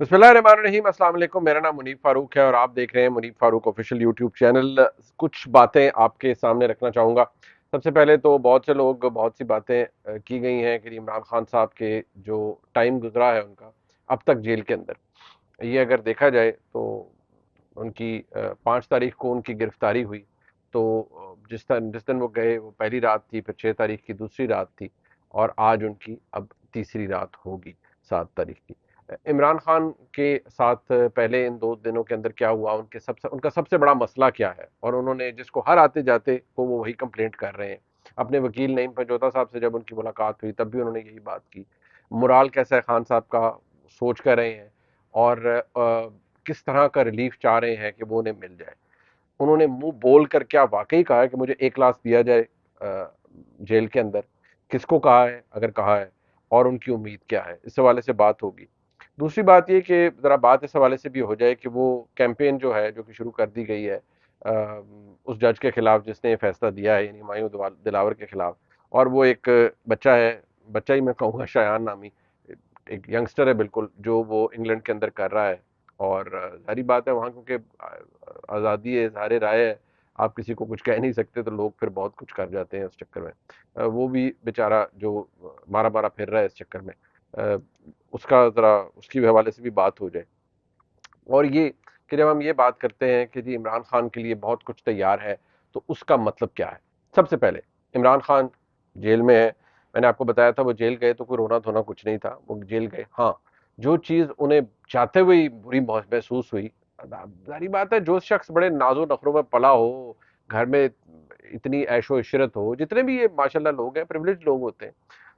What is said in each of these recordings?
बिस्मिल्लाहिर्रहमानिर्रहीम। अस्सलाम वालेकुम। मेरा नाम मुनीब फारूक है और आप देख रहे हैं Muneeb Farooq official YouTube channel. कुछ बातें आपके सामने रखना चाहूँगा। सबसे पहले तो बहुत से लोग बहुत सी बातें की गई हैं कि इमरान खान साहब के जो टाइम गुजरा है उनका अब तक जेल के अंदर, ये अगर देखा जाए तो उनकी 5 तारीख को उनकी गिरफ्तारी हुई। तो जिस दिन वो गए वो पहली रात थी, फिर 6 तारीख की दूसरी रात थी और आज उनकी अब तीसरी रात होगी, 7 तारीख की। इमरान खान के साथ पहले इन 2 दिनों के अंदर क्या हुआ, उनका सबसे बड़ा मसला क्या है, और उन्होंने जिसको हर आते जाते को वो वही कंप्लेंट कर रहे हैं। अपने वकील नईम पंजोता साहब से जब उनकी मुलाकात हुई तब भी उन्होंने यही बात की। मुराल कैसा है खान साहब का, सोच कर रहे हैं, और किस तरह का रिलीफ चाह रहे हैं कि वो उन्हें मिल जाए। उन्होंने मुंह बोल कर क्या वाकई कहा है कि मुझे 1 लाख दिया जाए जेल के अंदर, किसको कहा है अगर कहा है, और उनकी उम्मीद क्या है, इस हवाले से बात होगी। दूसरी बात ये कि ज़रा बात इस हवाले से भी हो जाए कि वो कैंपेन जो है जो कि शुरू कर दी गई है उस जज के खिलाफ जिसने ये फैसला दिया है, यानी हुमायूं दिलावर के खिलाफ। और वो एक बच्चा है, बच्चा ही मैं कहूँगा, शायान नामी एक यंगस्टर है बिल्कुल, जो वो इंग्लैंड के अंदर कर रहा है। और सारी बात है वहाँ, क्योंकि आज़ादी है, इज़हार राय है, आप किसी को कुछ कह नहीं सकते, तो लोग फिर बहुत कुछ कर जाते हैं उस चक्कर में। वो भी बेचारा जो मारा मारा फिर रहा है इस चक्कर में, अ, उसका ज़रा उसकी हवाले से भी बात हो जाए। और ये कि जब हम ये बात करते हैं कि जी इमरान खान के लिए बहुत कुछ तैयार है, तो उसका मतलब क्या है। सबसे पहले इमरान खान जेल में है। मैंने आपको बताया था वो जेल गए तो कोई रोना धोना कुछ नहीं था, वो जेल गए। हाँ, जो चीज़ उन्हें जाते हुए ही बुरी महसूस हुई, सारी बात है, जो शख्स बड़े नाजो नखरों में पला हो, घर में इतनी ऐशो इशरत हो, जितने भी ये माशाल्लाह लोग हैं, प्रिविलेज लोग होते हैं,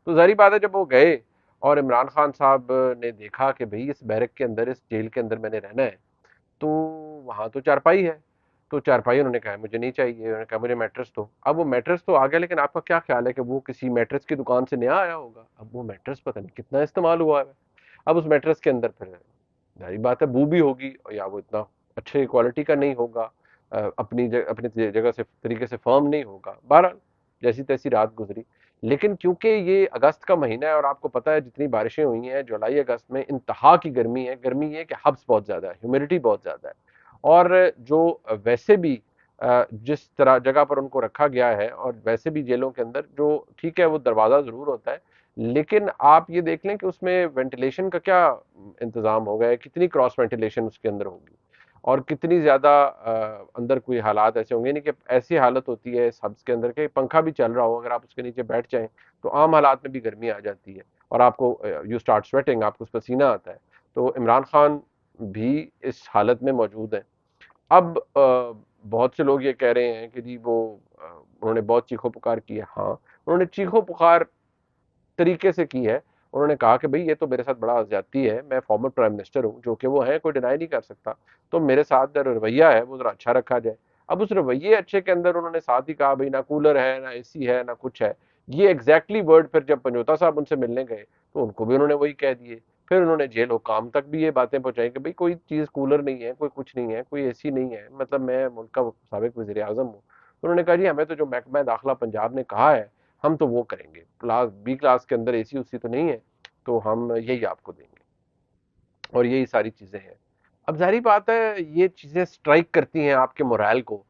तो जाहिर बात है जब वो गए और इमरान खान साहब ने देखा कि भाई इस बैरक के अंदर, इस जेल के अंदर मैंने रहना है, तो वहाँ तो चारपाई है। तो चारपाई उन्होंने कहा मुझे नहीं चाहिए, उन्होंने कहा मुझे मैट्रेस दो। अब वो मैट्रेस तो आ गया, लेकिन आपका क्या ख्याल है कि वो किसी मैट्रेस की दुकान से नया आया होगा? अब वो मैट्रेस पता नहीं कितना इस्तेमाल हुआ है। अब उस मैट्रेस के अंदर फिर जाहिर बात है बू भी होगी, और या वो इतना अच्छे क्वालिटी का नहीं होगा, अपनी जगह से तरीके से फर्म नहीं होगा। बहरहाल जैसी तैसी रात गुजरी। लेकिन क्योंकि ये अगस्त का महीना है और आपको पता है जितनी बारिशें हुई हैं जुलाई अगस्त में, इंतहा की गर्मी है। गर्मी ये कि हब्स बहुत ज़्यादा है, ह्यूमिडिटी बहुत ज़्यादा है। और जो वैसे भी जिस तरह जगह पर उनको रखा गया है, और वैसे भी जेलों के अंदर जो ठीक है वो दरवाज़ा ज़रूर होता है, लेकिन आप ये देख लें कि उसमें वेंटिलेशन का क्या इंतज़ाम हो गया है, कितनी क्रॉस वेंटिलेशन उसके अंदर होगी, और कितनी ज़्यादा अंदर कोई हालात ऐसे होंगे। नहीं कि ऐसी हालत होती है इस हब्स के अंदर के पंखा भी चल रहा हो, अगर आप उसके नीचे बैठ जाएं तो आम हालात में भी गर्मी आ जाती है, और आपको यू स्टार्ट स्वेटिंग, आपको पसीना आता है। तो इमरान खान भी इस हालत में मौजूद हैं। अब बहुत से लोग ये कह रहे हैं कि जी वो उन्होंने बहुत चीखो पुकार की है। हाँ, उन्होंने चीखो पुकार तरीके से की है। उन्होंने कहा कि भाई ये तो मेरे साथ बड़ा ज्यादती है, मैं फॉर्मर प्राइम मिनिस्टर हूँ, जो कि वो है, कोई डिनाई नहीं कर सकता, तो मेरे साथ जो रवैया है वो जरा अच्छा रखा जाए। अब उस रवैये अच्छे के अंदर उन्होंने साथ ही कहा भाई ना कूलर है, ना एसी है, ना कुछ है। ये एग्जैक्टली वर्ड फिर जब पंजोता साहब उनसे मिलने गए तो उनको भी उन्होंने वही कह दिए। फिर उन्होंने जेल हुकाम तक भी ये बातें पहुंचाई कि भाई कोई चीज़ कूलर नहीं है, कोई कुछ नहीं है, कोई एसी नहीं है, मतलब मैं मुल्क का साबिक वजीर आजम हूँ। तो उन्होंने कहा जी हमें तो जो महकमा दाखिला पंजाब ने कहा है हम तो वो करेंगे, क्लास बी क्लास के अंदर एसी उसी तो नहीं है, तो हम यही आपको देंगे, और यही सारी चीज़ें हैं। अब ज़ाहिर बात है ये चीज़ें स्ट्राइक करती हैं आपके मोरल को।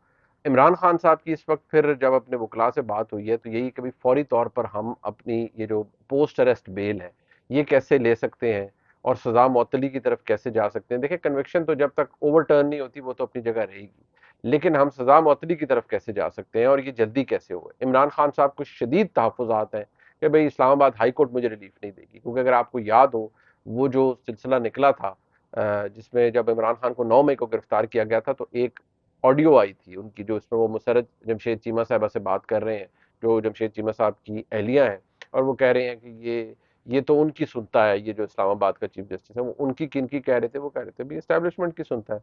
इमरान खान साहब की इस वक्त फिर जब अपने वकला से बात हुई है तो यही कभी फौरी तौर पर हम अपनी ये जो पोस्ट अरेस्ट बेल है ये कैसे ले सकते हैं, और सजा मअतली की तरफ कैसे जा सकते हैं। देखिए कन्विक्शन तो जब तक ओवरटर्न नहीं होती वो तो अपनी जगह रहेगी, लेकिन हम सजा मअतली की तरफ कैसे जा सकते हैं, और ये जल्दी कैसे हो। इमरान खान साहब को शदीद तहफ़्फ़ुज़ात हैं कि भाई इस्लामाबाद हाई कोर्ट मुझे रिलीफ नहीं देगी, क्योंकि अगर आपको याद हो वो जो सिलसिला निकला था जिसमें जब इमरान खान को 9 मई को गिरफ्तार किया गया था, तो एक ऑडियो आई थी उनकी, जो इसमें वो मुसर्रत जमशेद चीमा साहबा से बात कर रहे हैं, जो जमशेद चीमा साहब की अहलिया हैं, और वो कह रहे हैं कि ये तो उनकी सुनता है, ये जो इस्लामाबाद का चीफ जस्टिस है वो उनकी किनकी कह रहे थे, वो कह रहे थे भी इस्टेब्लिशमेंट की सुनता है,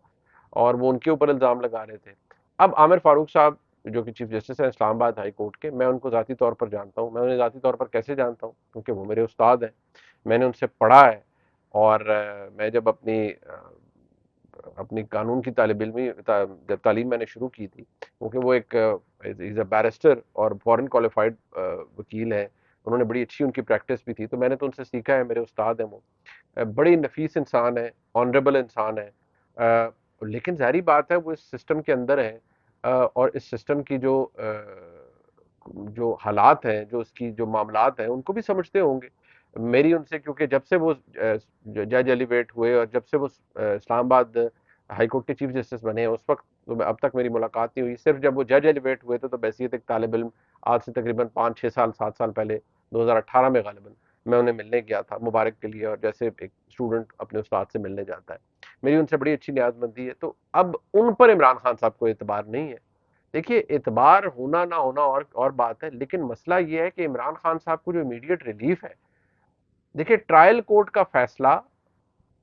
और वो उनके ऊपर इल्ज़ाम लगा रहे थे। अब आमिर फारूक साहब जो कि चीफ जस्टिस हैं इस्लामाबाद हाई कोर्ट के, मैं उनको ज़ाती तौर पर जानता हूँ। मैं उन्हें ज़ाती तौर पर कैसे जानता हूँ, क्योंकि वो मेरे उस्ताद हैं, मैंने उनसे पढ़ा है। और मैं जब अपनी कानून की जब तालीम मैंने शुरू की थी, क्योंकि वो एक इज़ अ बैरिस्टर और फॉरेन क्वालिफाइड वकील है, उन्होंने बड़ी अच्छी उनकी प्रैक्टिस भी थी, तो मैंने तो उनसे सीखा है, मेरे उस्ताद हैं वो। बड़ी नफीस इंसान है, ऑनरेबल इंसान है। लेकिन ज़ाहिर बात है वो इस सिस्टम के अंदर है, और इस सिस्टम की जो हालात हैं, जो उसकी जो मामलात हैं, उनको भी समझते होंगे। मेरी उनसे, क्योंकि जब से वो जज एलिवेट हुए और जब से वो इस्लामाबाद हाई कोर्ट के चीफ जस्टिस बने हैं, उस वक्त तो अब तक मेरी मुलाकात नहीं हुई। सिर्फ जब वो जज एलिवेट हुए थे तो बैसियत एक तालिब इल्म, आज से तकरीबन 5 6 साल 7 साल पहले, 2018 में गालिबन मैं उन्हें मिलने गया था मुबारक के लिए, और जैसे एक स्टूडेंट अपने उस्ताद से मिलने जाता है, मेरी उनसे बड़ी अच्छी न्याजमंदी है। तो अब उन पर इमरान खान साहब को एतबार नहीं है। देखिए, एतबार होना ना होना और बात है, लेकिन मसला ये है कि इमरान खान साहब को जो इमीडिएट रिलीफ है, देखिए ट्रायल कोर्ट का फैसला,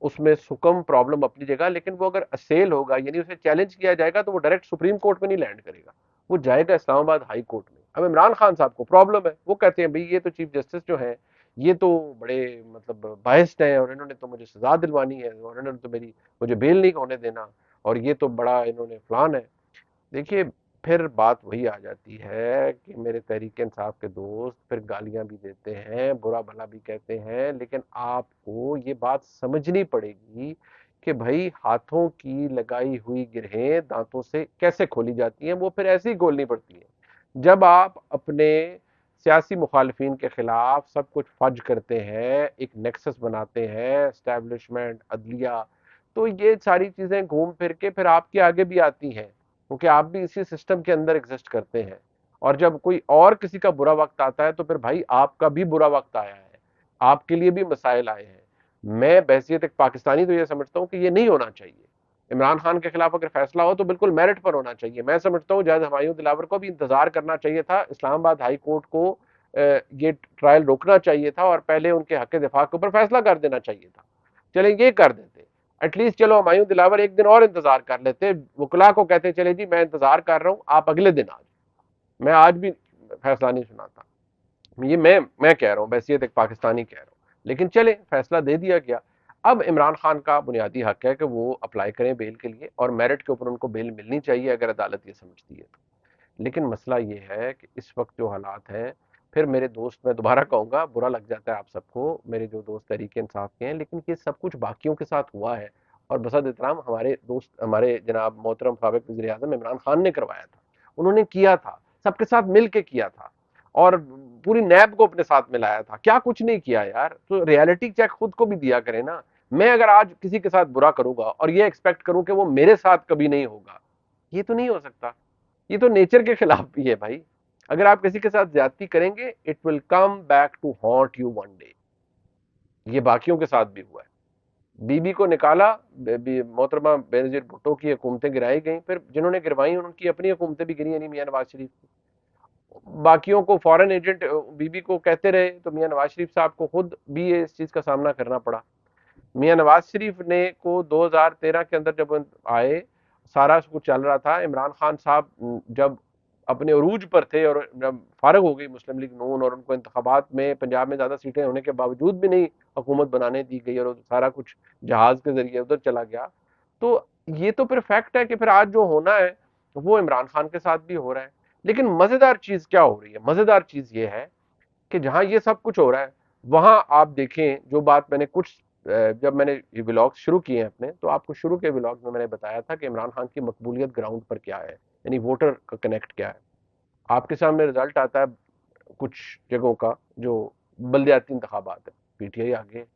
उसमें सुकम प्रॉब्लम अपनी जगह, लेकिन वो अगर असेल होगा, यानी उसे चैलेंज किया जाएगा, तो वो डायरेक्ट सुप्रीम कोर्ट में नहीं लैंड करेगा, वो जाएगा इस्लामाबाद हाई कोर्ट में। अब इमरान खान साहब को प्रॉब्लम है, वो कहते हैं भाई ये तो चीफ जस्टिस जो है, ये तो बड़े मतलब बायस्ड हैं, और इन्होंने तो मुझे सजा दिलवानी है, और इन्होंने तो मेरी मुझे बेल नहीं होने देना, और ये तो बड़ा इन्होंने फलान है। देखिए, फिर बात वही आ जाती है कि मेरे तहरीक इंसाफ के दोस्त फिर गालियां भी देते हैं, बुरा भला भी कहते हैं, लेकिन आपको ये बात समझनी पड़ेगी कि भाई हाथों की लगाई हुई गिरहें दांतों से कैसे खोली जाती हैं, वो फिर ऐसे ही खोलनी पड़ती हैं। जब आप अपने सियासी मुखालफिन के खिलाफ सब कुछ फज करते हैं, एक नेक्सस बनाते हैं, एस्टैब्लिशमेंट, अदलिया, तो ये सारी चीजें घूम फिर के फिर आपके आगे भी आती हैं, क्योंकि आप भी इसी सिस्टम के अंदर एग्जिस्ट करते हैं। और जब कोई और किसी का बुरा वक्त आता है, तो फिर भाई आपका भी बुरा वक्त आया है, आपके लिए भी मसाइल आए हैं। मैं बहसियत एक पाकिस्तानी तो ये समझता हूँ कि ये नहीं होना चाहिए। इमरान खान के खिलाफ अगर फैसला हो तो बिल्कुल मेरिट पर होना चाहिए। मैं समझता हूँ जज हुमायूं दिलावर को भी इंतजार करना चाहिए था, इस्लामाबाद हाई कोर्ट को ये ट्रायल रोकना चाहिए था, और पहले उनके हक दिफा के ऊपर फैसला कर देना चाहिए था। चले ये कर देते, एटलीस्ट चलो हुमायूं दिलावर एक दिन और इंतजार कर लेते, वकला को कहते चले जी मैं इंतजार कर रहा हूं, आप अगले दिन आज, मैं आज भी फैसला नहीं सुनाता। ये मैं कह रहा हूं, बैसियत एक पाकिस्तानी कह रहा हूं। लेकिन चले, फैसला दे दिया गया। अब इमरान खान का बुनियादी हक है कि वो अप्लाई करें बेल के लिए, और मेरिट के ऊपर उनको बेल मिलनी चाहिए अगर अदालत ये समझती है तो। लेकिन मसला ये है कि इस वक्त जो हालात हैं, फिर मेरे दोस्त, मैं दोबारा कहूंगा, बुरा लग जाता है आप सबको, मेरे जो दोस्त तहरीक इंसाफ के हैं, लेकिन ये सब कुछ बाकियों के साथ हुआ है, और बसद इतराम हमारे दोस्त, हमारे जनाब मोहतरम साबिक वज़ीर आज़म इमरान खान ने करवाया था, उन्होंने किया था, सबके साथ मिल के किया था, और पूरी नैब को अपने साथ में लाया था। क्या कुछ नहीं किया यार, तो रियलिटी चेक खुद को भी दिया करें ना। मैं अगर आज किसी के साथ बुरा करूंगा और ये एक्सपेक्ट करूं कि वो मेरे साथ कभी नहीं होगा, ये तो नहीं हो सकता। ये तो नेचर के खिलाफ भी है भाई। अगर आप किसी के साथ ज्यादती करेंगे, it will come back to haunt you one day. ये बाकियों के साथ भी हुआ है। बीबी को निकाला, मोहतरमा बेनजीर भुट्टो की हुकूमतें गिराई गई, फिर जिन्होंने गिरवाई उनकी अपनी हुकूमतें भी गिरी, यानी मियां नवाज शरीफ की। बाकियों को फॉरेन एजेंट बीबी को कहते रहे, तो मियां नवाज शरीफ साहब को खुद भी इस चीज का सामना करना पड़ा। मियां नवाज शरीफ ने को 2013 के अंदर जब आए, सारा कुछ चल रहा था, इमरान खान साहब जब अपने अरूज पर थे, और जब फारग हो गई मुस्लिम लीग नून, और उनको इंतखाबात में पंजाब में ज्यादा सीटें होने के बावजूद भी नहीं हुकूमत बनाने दी गई, और सारा कुछ जहाज के जरिए उधर चला गया, तो ये तो फिर फैक्ट है कि फिर आज जो होना है वो इमरान खान के साथ भी हो रहा है। लेकिन मजेदार चीज क्या हो रही है, मजेदार चीज ये है कि जहां ये सब कुछ हो रहा है, वहां आप देखें जो बात मैंने कुछ जब मैंने ये व्लॉग्स शुरू किए हैं अपने, तो आपको शुरू के व्लॉग में मैंने बताया था कि इमरान खान की मकबूलियत ग्राउंड पर क्या है, यानी वोटर का कनेक्ट क्या है। आपके सामने रिजल्ट आता है कुछ जगहों का, जो बल्दियाती इंतखाबात है, पीटीआई आगे।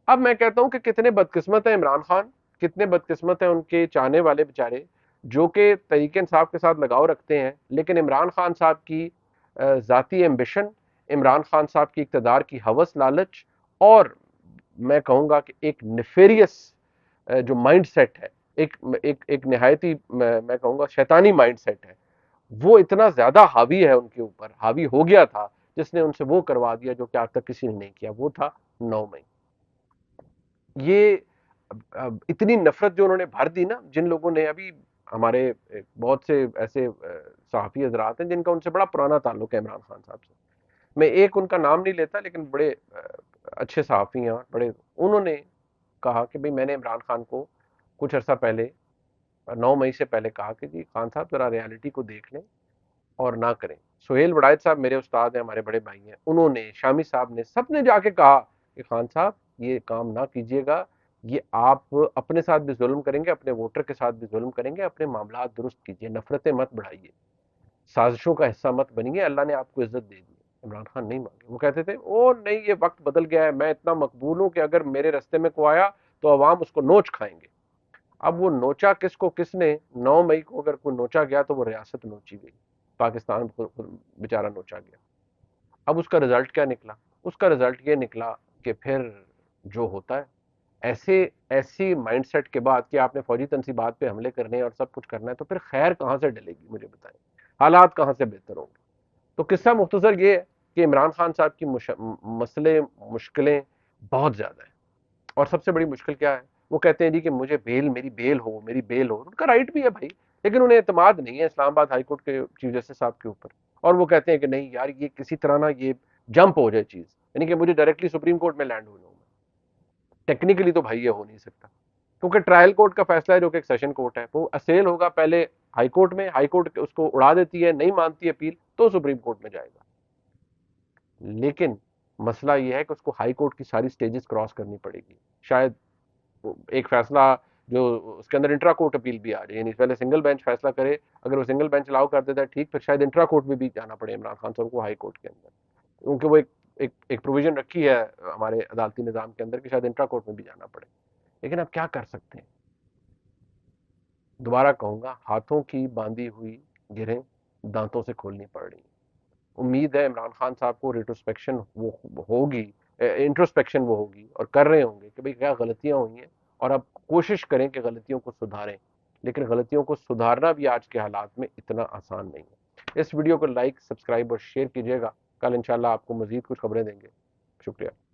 अब मैं कहता हूं कि कितने बदकिस्मत है इमरान खान, कितने बदकिस्मत है उनके चाहने वाले बेचारे, जो कि तरीके इंसाफ के साथ लगाव रखते हैं, लेकिन इमरान खान साहब की जाती एम्बिशन, इमरान खान साहब की इक़्तिदार की हवस लालच, और मैं कहूंगा कि एक नेफेरियस जो माइंड सेट है, एक एक निहायत ही मैं कहूंगा शैतानी माइंड सेट है, वो इतना ज्यादा हावी है उनके ऊपर, हावी हो गया था, जिसने उनसे वो करवा दिया जो कि आज तक किसी ने नहीं किया, वो था 9 मई। ये इतनी नफरत जो उन्होंने भर दी ना, जिन लोगों ने अभी, हमारे बहुत से ऐसे सहाफ़ी हजरात हैं जिनका उनसे बड़ा पुराना ताल्लुक है इमरान खान साहब से। मैं एक उनका नाम नहीं लेता, लेकिन बड़े अच्छे सहाफ़ी हैं, और बड़े, उन्होंने कहा कि भाई मैंने इमरान खान को कुछ अरसा पहले, 9 मई से पहले कहा कि जी खान साहब जरा रियलिटी को देख लें और ना करें। सुहेल वड़ायत साहब मेरे उस्ताद हैं, हमारे बड़े भाई हैं, उन्होंने, शामी साहब ने, सबने जाके कहा कि खान साहब ये काम ना कीजिएगा, یہ آپ اپنے ساتھ بھی ظلم کریں گے، اپنے ووٹر کے ساتھ بھی ظلم کریں گے، اپنے معاملات درست کیجئے، نفرتیں مت بڑھائیے، سازشوں کا حصہ مت بنیے، اللہ نے آپ کو عزت دے دی۔ عمران خان نہیں مانگے، وہ کہتے تھے او نہیں یہ وقت بدل گیا ہے، میں اتنا مقبول ہوں کہ اگر میرے رستے میں کوئی آیا تو عوام اس کو نوچ کھائیں گے۔ اب وہ نوچا کس کو، کس نے؟ 9 مئی کو اگر کوئی نوچا گیا تو وہ ریاست نوچی گئی، پاکستان کو بیچارہ نوچا گیا۔ اب اس کا رزلٹ کیا نکلا؟ اس کا رزلٹ یہ نکلا کہ پھر جو ہوتا ہے ایسے ایسی مائنڈ سیٹ کے بعد کہ آپ نے فوجی تنصیبات پہ حملے کرنے ہیں اور سب کچھ کرنا ہے، تو پھر خیر کہاں سے ڈلے گی؟ مجھے بتائیں، حالات کہاں سے بہتر ہوں گے؟ تو قصہ مختصر یہ ہے کہ عمران خان صاحب کی مسئلے مشکلیں بہت زیادہ ہیں، اور سب سے بڑی مشکل کیا ہے؟ وہ کہتے ہیں جی کہ مجھے بیل، میری بیل ہو، میری بیل ہو، ان کا رائٹ بھی ہے بھائی، لیکن انہیں اعتماد نہیں ہے اسلام آباد ہائی کورٹ کے چیف جسٹس صاحب کے اوپر، اور وہ کہتے ہیں کہ نہیں یار یہ کسی طرح نا یہ جمپ ہو جائے چیز، یعنی کہ مجھے ڈائریکٹلی سپریم کورٹ میں لینڈ ہو جاؤں میں، ٹیکنیکلی تو بھائی یہ ہو نہیں سکتا، کیونکہ ٹرائل کورٹ کا فیصلہ ہے جو کہ ایک سیشن کورٹ ہے، وہ اسیل ہوگا پہلے ہائی کورٹ میں، ہائی کورٹ اس کو اڑا دیتی ہے، نہیں مانتی اپیل تو سپریم کورٹ میں جائے گا، لیکن مسئلہ یہ ہے کہ اس کو ہائی کورٹ کی ساری سٹیجز کراس کرنی پڑے گی، شاید ایک فیصلہ جو اس کے اندر انٹرا کورٹ اپیل بھی آ جائے، یعنی پہلے سنگل بینچ فیصلہ کرے، اگر وہ سنگل بینچ الاؤ کر دیتا ہے ٹھیک، پھر شاید انٹرا کورٹ میں بھی جانا پڑے عمران خان صاحب کو ہائی کورٹ کے اندر، کیونکہ وہ ایک پروویژن رکھی ہے ہمارے عدالتی نظام کے اندر کہ شاید انٹرا کورٹ میں بھی جانا پڑے، لیکن اب کیا کر سکتے ہیں؟ دوبارہ کہوں گا، ہاتھوں کی باندھی ہوئی گرہیں دانتوں سے کھولنی پڑ رہی ہیں۔ امید ہے عمران خان صاحب کو ریٹروسپیکشن وہ ہوگی، انٹروسپیکشن وہ ہوگی اور کر رہے ہوں گے کہ بھئی کیا غلطیاں ہوئی ہیں، اور اب کوشش کریں کہ غلطیوں کو سدھاریں، لیکن غلطیوں کو سدھارنا بھی آج کے حالات میں اتنا آسان نہیں ہے۔ اس ویڈیو کو لائک، سبسکرائب اور شیئر کیجیے گا، کل انشاءاللہ آپ کو مزید کچھ خبریں دیں گے۔ شکریہ۔